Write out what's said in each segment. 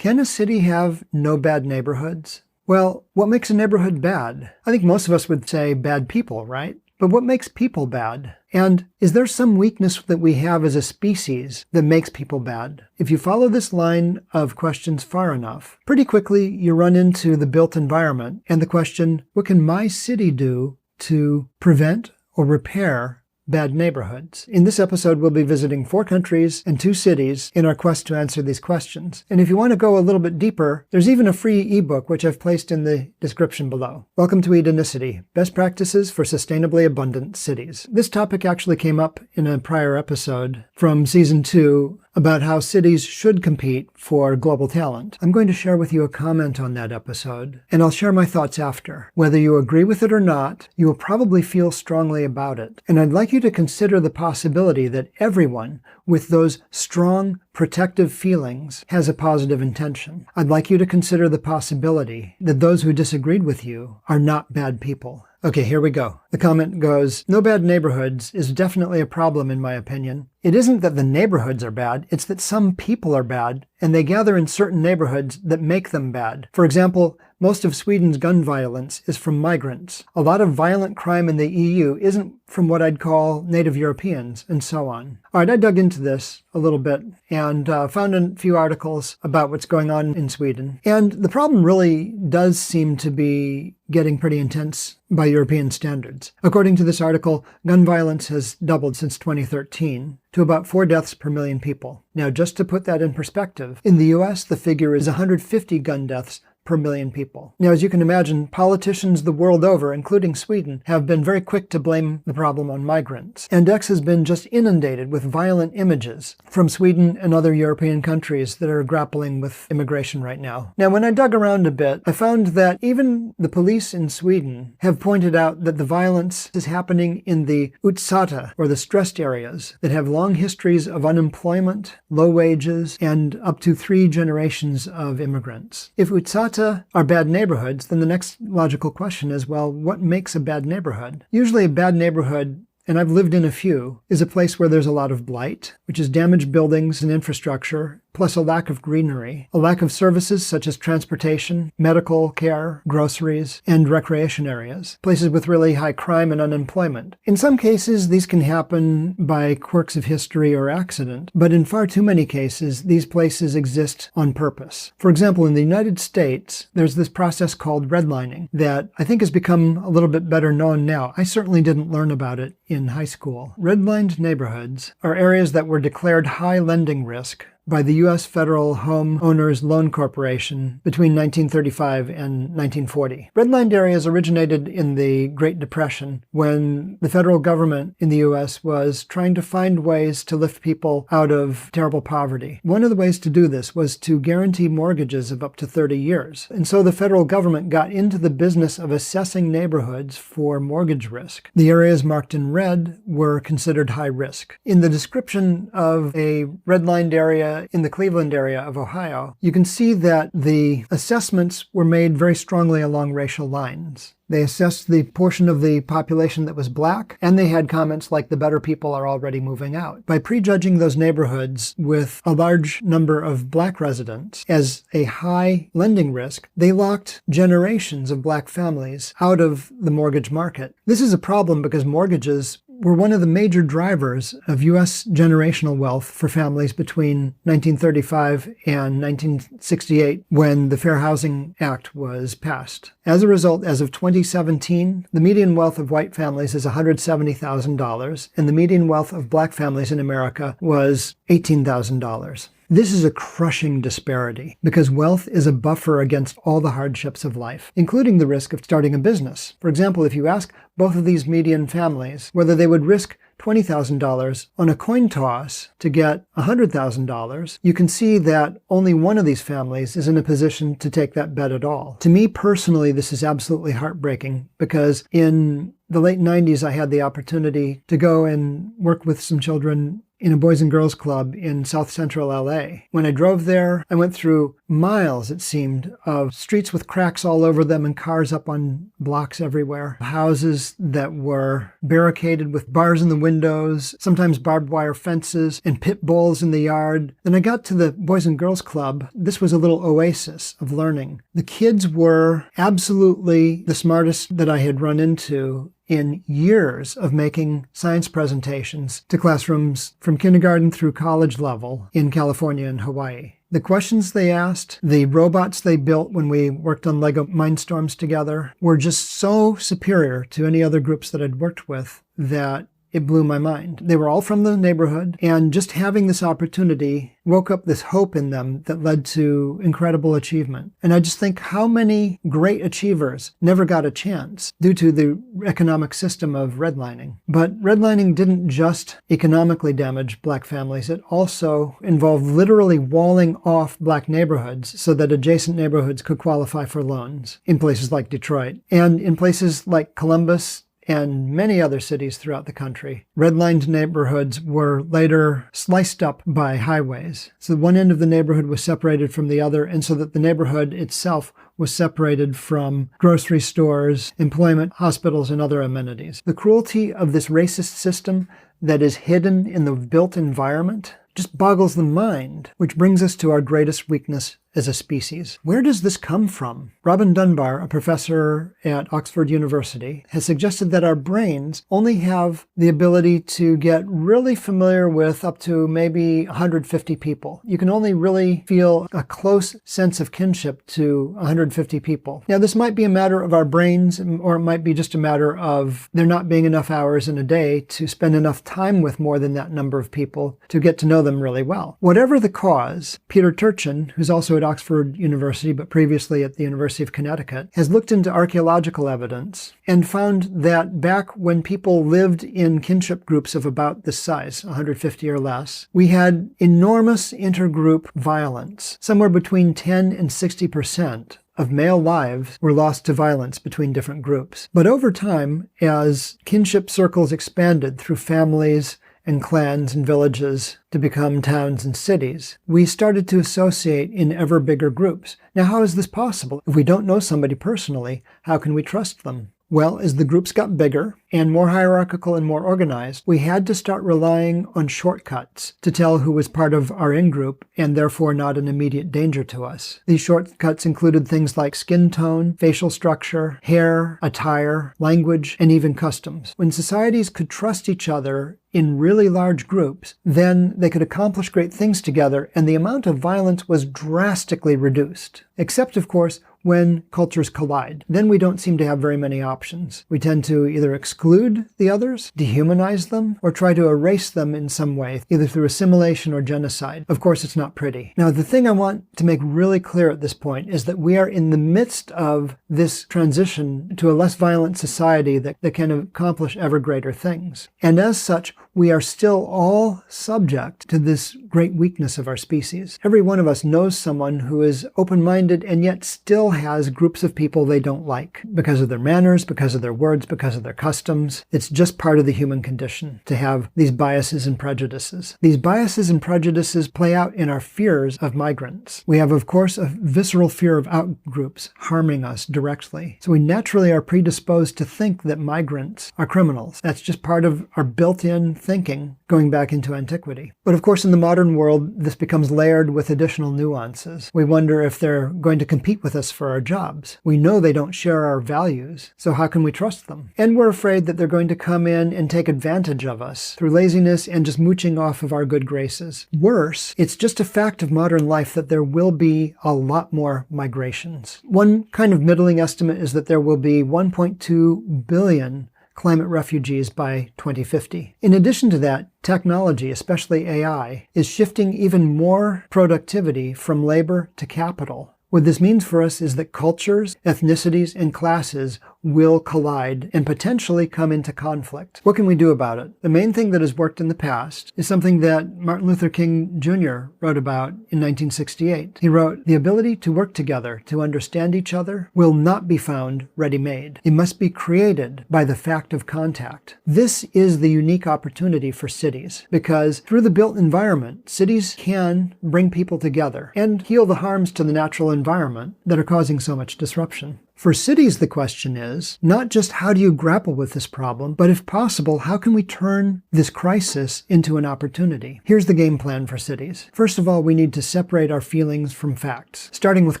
Can a city have no bad neighborhoods? Well, what makes a neighborhood bad? I think most of us would say bad people, right? But what makes people bad? And is there some weakness that we have as a species that makes people bad? If you follow this line of questions far enough, pretty quickly you run into the built environment and the question, what can my city do to prevent or repair bad neighborhoods? In this episode, we'll be visiting 4 countries and 2 cities in our quest to answer these questions. And if you want to go a little bit deeper, there's even a free ebook, which I've placed in the description below. Welcome to Edenicity, Best Practices for Sustainably Abundant Cities. This topic actually came up in a prior episode from Season 2 about how cities should compete for global talent. I'm going to share with you a comment on that episode, and I'll share my thoughts after. Whether you agree with it or not, you will probably feel strongly about it. And I'd like you to consider the possibility that everyone with those strong protective feelings has a positive intention. I'd like you to consider the possibility that those who disagreed with you are not bad people. Okay, here we go. The comment goes, no bad neighborhoods is definitely a problem in my opinion. It isn't that the neighborhoods are bad, it's that some people are bad, and they gather in certain neighborhoods that make them bad. For example, most of Sweden's gun violence is from migrants. A lot of violent crime in the EU isn't from what I'd call native Europeans, and so on. All right, I dug into this a little bit and found a few articles about what's going on in Sweden. And the problem really does seem to be getting pretty intense by European standards. According to this article, gun violence has doubled since 2013 to about 4 deaths per million people. Now, just to put that in perspective, in the US, the figure is 150 gun deaths per million people. Now, as you can imagine, politicians the world over, including Sweden, have been very quick to blame the problem on migrants. And X has been just inundated with violent images from Sweden and other European countries that are grappling with immigration right now. Now, when I dug around a bit, I found that even the police in Sweden have pointed out that the violence is happening in the utsatta, or the stressed areas, that have long histories of unemployment, low wages, and up to 3 generations of immigrants. If utsatta are bad neighborhoods, then the next logical question is, well, what makes a bad neighborhood? Usually a bad neighborhood, and I've lived in a few, is a place where there's a lot of blight, which is damaged buildings and infrastructure, plus a lack of greenery, a lack of services such as transportation, medical care, groceries, and recreation areas, places with really high crime and unemployment. In some cases, these can happen by quirks of history or accident, but in far too many cases, these places exist on purpose. For example, in the United States, there's this process called redlining that I think has become a little bit better known now. I certainly didn't learn about it in high school. Redlined neighborhoods are areas that were declared high lending risk by the U.S. Federal Home Owners Loan Corporation between 1935 and 1940. Redlined areas originated in the Great Depression when the federal government in the U.S. was trying to find ways to lift people out of terrible poverty. One of the ways to do this was to guarantee mortgages of up to 30 years. And so the federal government got into the business of assessing neighborhoods for mortgage risk. The areas marked in red were considered high risk. In the description of a redlined area in the Cleveland area of Ohio, you can see that the assessments were made very strongly along racial lines. They assessed the portion of the population that was black, and they had comments like the better people are already moving out. By prejudging those neighborhoods with a large number of black residents as a high lending risk, they locked generations of black families out of the mortgage market. This is a problem because mortgages were one of the major drivers of U.S. generational wealth for families between 1935 and 1968 when the Fair Housing Act was passed. As a result, as of 2017, the median wealth of white families is $170,000, and the median wealth of black families in America was $18,000. This is a crushing disparity because wealth is a buffer against all the hardships of life, including the risk of starting a business. For example, if you ask both of these median families whether they would risk $20,000 on a coin toss to get $100,000, you can see that only one of these families is in a position to take that bet at all. To me personally, this is absolutely heartbreaking because in the late 90s, I had the opportunity to go and work with some children in a Boys and Girls Club in South Central LA. When I drove there, I went through miles, it seemed, of streets with cracks all over them and cars up on blocks everywhere. Houses that were barricaded with bars in the windows, sometimes barbed wire fences, and pit bulls in the yard. Then I got to the Boys and Girls Club. This was a little oasis of learning. The kids were absolutely the smartest that I had run into in years of making science presentations to classrooms from kindergarten through college level in California and Hawaii. The questions they asked, the robots they built when we worked on Lego Mindstorms together were just so superior to any other groups that I'd worked with that it blew my mind. They were all from the neighborhood, and just having this opportunity woke up this hope in them that led to incredible achievement. And I just think how many great achievers never got a chance due to the economic system of redlining. But redlining didn't just economically damage Black families. It also involved literally walling off Black neighborhoods so that adjacent neighborhoods could qualify for loans in places like Detroit. And in places like Columbus and many other cities throughout the country, redlined neighborhoods were later sliced up by highways. So one end of the neighborhood was separated from the other, and so that the neighborhood itself was separated from grocery stores, employment, hospitals, and other amenities. The cruelty of this racist system that is hidden in the built environment just boggles the mind, which brings us to our greatest weakness as a species. Where does this come from? Robin Dunbar, a professor at Oxford University, has suggested that our brains only have the ability to get really familiar with up to maybe 150 people. You can only really feel a close sense of kinship to 150 people. Now, this might be a matter of our brains, or it might be just a matter of there not being enough hours in a day to spend enough time with more than that number of people to get to know them really well. Whatever the cause, Peter Turchin, who's also at Oxford University, but previously at the University of Connecticut, has looked into archaeological evidence and found that back when people lived in kinship groups of about this size, 150 or less, we had enormous intergroup violence. Somewhere between 10 and 60% of male lives were lost to violence between different groups. But over time, as kinship circles expanded through families and clans and villages to become towns and cities, we started to associate in ever bigger groups. Now, how is this possible? If we don't know somebody personally, how can we trust them? Well, as the groups got bigger and more hierarchical and more organized, we had to start relying on shortcuts to tell who was part of our in-group and therefore not an immediate danger to us. These shortcuts included things like skin tone, facial structure, hair, attire, language, and even customs. When societies could trust each other in really large groups, then they could accomplish great things together, and the amount of violence was drastically reduced. Except, of course, when cultures collide. Then we don't seem to have very many options. We tend to either exclude the others, dehumanize them, or try to erase them in some way, either through assimilation or genocide. Of course, it's not pretty. Now, the thing I want to make really clear at this point is that we are in the midst of this transition to a less violent society that can accomplish ever greater things. And as such, we are still all subject to this great weakness of our species. Every one of us knows someone who is open-minded and yet still has groups of people they don't like because of their manners, because of their words, because of their customs. It's just part of the human condition to have these biases and prejudices. These biases and prejudices play out in our fears of migrants. We have, of course, a visceral fear of outgroups harming us directly. So we naturally are predisposed to think that migrants are criminals. That's just part of our built-in thinking going back into antiquity. But of course, in the modern world, this becomes layered with additional nuances. We wonder if they're going to compete with us for our jobs. We know they don't share our values, so how can we trust them? And we're afraid that they're going to come in and take advantage of us through laziness and just mooching off of our good graces. Worse, it's just a fact of modern life that there will be a lot more migrations. One kind of middling estimate is that there will be 1.2 billion climate refugees by 2050. In addition to that, technology, especially AI, is shifting even more productivity from labor to capital. What this means for us is that cultures, ethnicities, and classes will collide and potentially come into conflict. What can we do about it? The main thing that has worked in the past is something that Martin Luther King Jr. wrote about in 1968. He wrote, "The ability to work together, to understand each other, will not be found ready-made. It must be created by the fact of contact." This is the unique opportunity for cities, because through the built environment, cities can bring people together and heal the harms to the natural environment that are causing so much disruption. For cities, the question is not just how do you grapple with this problem, but if possible, how can we turn this crisis into an opportunity? Here's the game plan for cities. First of all, we need to separate our feelings from facts, starting with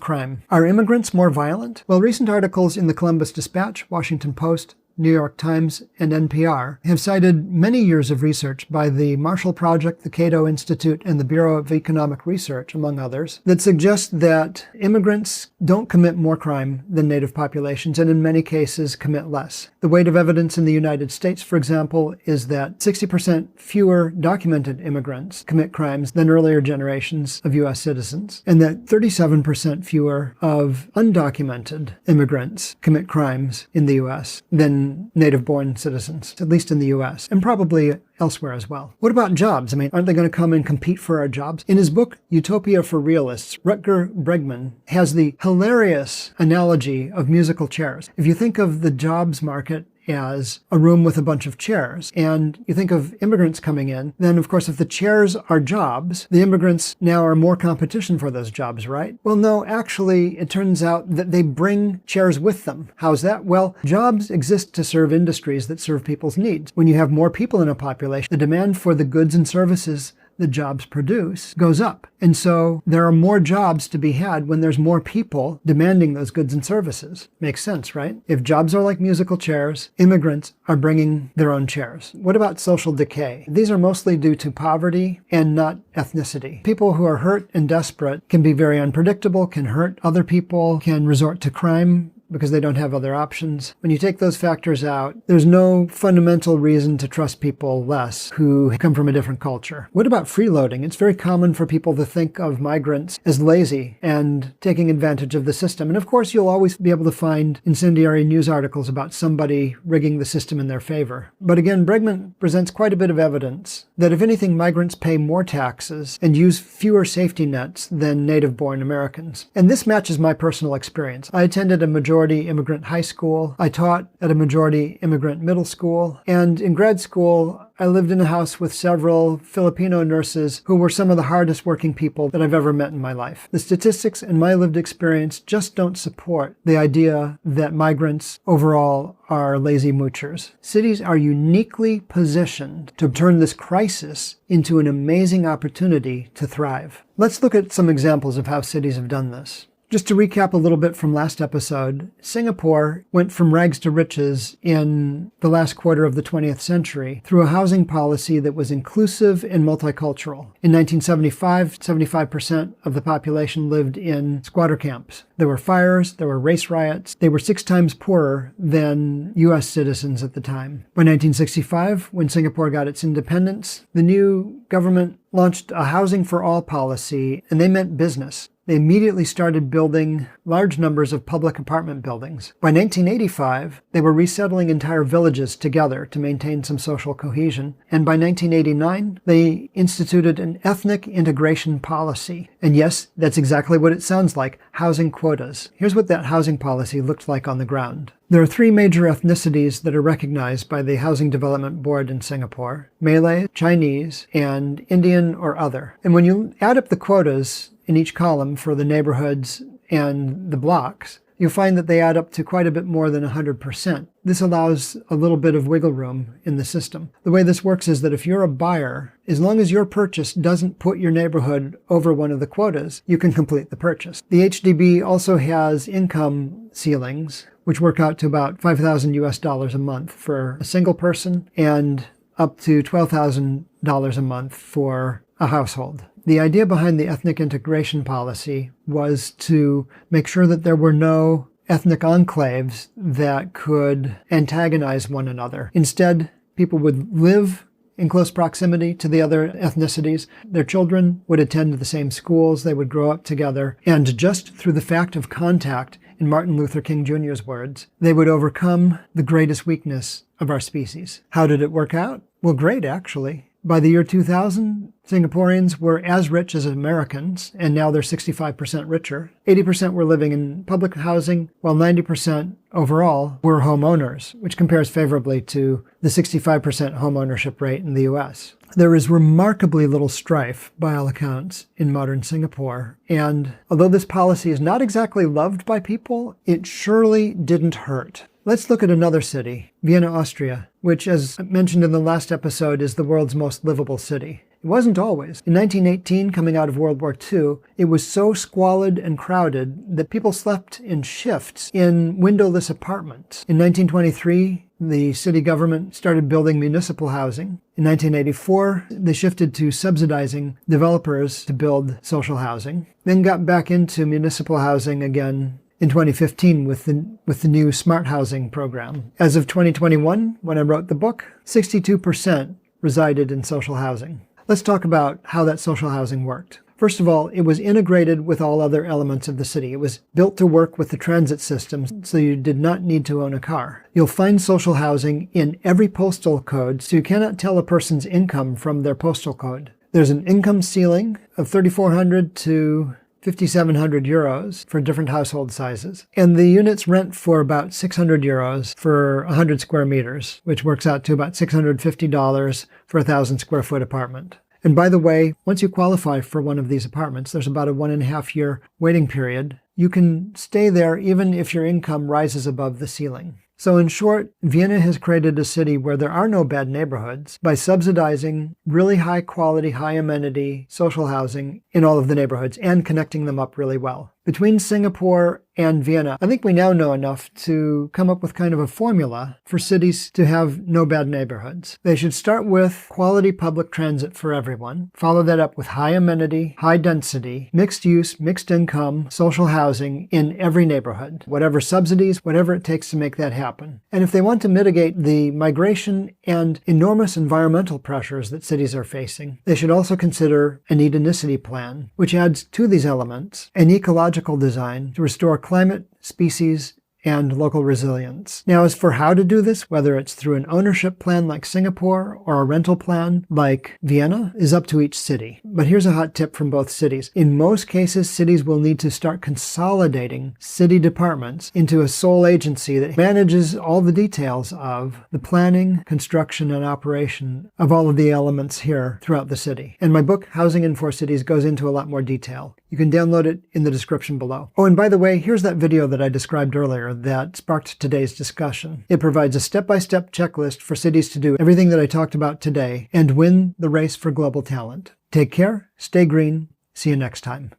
crime. Are immigrants more violent? Well, recent articles in the Columbus Dispatch, Washington Post, New York Times, and NPR have cited many years of research by the Marshall Project, the Cato Institute, and the Bureau of Economic Research, among others, that suggest that immigrants don't commit more crime than native populations, and in many cases commit less. The weight of evidence in the United States, for example, is that 60% fewer documented immigrants commit crimes than earlier generations of U.S. citizens, and that 37% fewer of undocumented immigrants commit crimes in the U.S. than native-born citizens, at least in the U.S., and probably elsewhere as well. What about jobs? Aren't they going to come and compete for our jobs? In his book, Utopia for Realists, Rutger Bregman has the hilarious analogy of musical chairs. If you think of the jobs market as a room with a bunch of chairs, and you think of immigrants coming in, then of course if the chairs are jobs, the immigrants now are more competition for those jobs, right? Well, no, actually it turns out that they bring chairs with them. How's that? Well, jobs exist to serve industries that serve people's needs. When you have more people in a population, the demand for the goods and services the jobs produce goes up. And so there are more jobs to be had when there's more people demanding those goods and services. Makes sense, right? If jobs are like musical chairs, immigrants are bringing their own chairs. What about social decay? These are mostly due to poverty and not ethnicity. People who are hurt and desperate can be very unpredictable, can hurt other people, can resort to crime because they don't have other options. When you take those factors out, there's no fundamental reason to trust people less who come from a different culture. What about freeloading? It's very common for people to think of migrants as lazy and taking advantage of the system. And of course, you'll always be able to find incendiary news articles about somebody rigging the system in their favor. But again, Bregman presents quite a bit of evidence that if anything, migrants pay more taxes and use fewer safety nets than native-born Americans. And this matches my personal experience. I attended a majority immigrant high school. I taught at a majority immigrant middle school. And in grad school, I lived in a house with several Filipino nurses who were some of the hardest working people that I've ever met in my life. The statistics and my lived experience just don't support the idea that migrants overall are lazy moochers. Cities are uniquely positioned to turn this crisis into an amazing opportunity to thrive. Let's look at some examples of how cities have done this. Just to recap a little bit from last episode, Singapore went from rags to riches in the last quarter of the 20th century through a housing policy that was inclusive and multicultural. In 1975, 75% of the population lived in squatter camps. There were fires, there were race riots. They were 6 times poorer than U.S. citizens at the time. By 1965, when Singapore got its independence, the new government launched a housing for all policy, and they meant business. They immediately started building large numbers of public apartment buildings. By 1985, they were resettling entire villages together to maintain some social cohesion. And by 1989, they instituted an ethnic integration policy. And yes, that's exactly what it sounds like, housing quotas. Here's what that housing policy looked like on the ground. There are 3 major ethnicities that are recognized by the Housing Development Board in Singapore: Malay, Chinese, and Indian or other. And when you add up the quotas in each column for the neighborhoods and the blocks, you'll find that they add up to quite a bit more than 100%. This allows a little bit of wiggle room in the system. The way this works is that if you're a buyer, as long as your purchase doesn't put your neighborhood over one of the quotas, you can complete the purchase. The HDB also has income ceilings, which work out to about $5,000 a month for a single person and up to $12,000 a month for a household. The idea behind the ethnic integration policy was to make sure that there were no ethnic enclaves that could antagonize one another. Instead, people would live in close proximity to the other ethnicities. Their children would attend the same schools, they would grow up together, and just through the fact of contact in Martin Luther King Jr.'s words, they would overcome the greatest weakness of our species. How did it work out? Well, great, actually. By the year 2000, Singaporeans were as rich as Americans, and now they're 65% richer. 80% were living in public housing, while 90% overall were homeowners, which compares favorably to the 65% home ownership rate in the US. There is remarkably little strife, by all accounts, in modern Singapore, and although this policy is not exactly loved by people, it surely didn't hurt. Let's look at another city, Vienna, Austria, which, as mentioned in the last episode, is the world's most livable city. It wasn't always. In 1918, coming out of World War II, it was so squalid and crowded that people slept in shifts in windowless apartments. In 1923, the city government started building municipal housing. In 1984, they shifted to subsidizing developers to build social housing, then got back into municipal housing again in 2015 with the new smart housing program. As of 2021, when I wrote the book, 62% resided in social housing. Let's talk about how that social housing worked. First of all, it was integrated with all other elements of the city. It was built to work with the transit system, so you did not need to own a car. You'll find social housing in every postal code, so you cannot tell a person's income from their postal code. There's an income ceiling of 3,400 to 5,700 euros for different household sizes. And the units rent for about 600 euros for 100 square meters, which works out to about $650 for a 1,000 square foot apartment. And by the way, once you qualify for one of these apartments, there's about a 1.5 year waiting period. You can stay there even if your income rises above the ceiling. So in short, Vienna has created a city where there are no bad neighborhoods by subsidizing really high quality, high amenity social housing in all of the neighborhoods and connecting them up really well. Between Singapore and Vienna, I think we now know enough to come up with kind of a formula for cities to have no bad neighborhoods. They should start with quality public transit for everyone, follow that up with high amenity, high density, mixed use, mixed income, social housing in every neighborhood, whatever subsidies, whatever it takes to make that happen. And if they want to mitigate the migration and enormous environmental pressures that cities are facing, they should also consider an Edenicity plan, which adds to these elements an ecological design to restore climate, species, and local resilience. Now, as for how to do this, whether it's through an ownership plan like Singapore or a rental plan like Vienna, is up to each city. But here's a hot tip from both cities. In most cases, cities will need to start consolidating city departments into a sole agency that manages all the details of the planning, construction, and operation of all of the elements here throughout the city. And my book, Housing in 4 Cities, goes into a lot more detail. You can download it in the description below. Oh, and by the way, here's that video that I described earlier that sparked today's discussion. It provides a step-by-step checklist for cities to do everything that I talked about today and win the race for global talent. Take care, stay green, see you next time.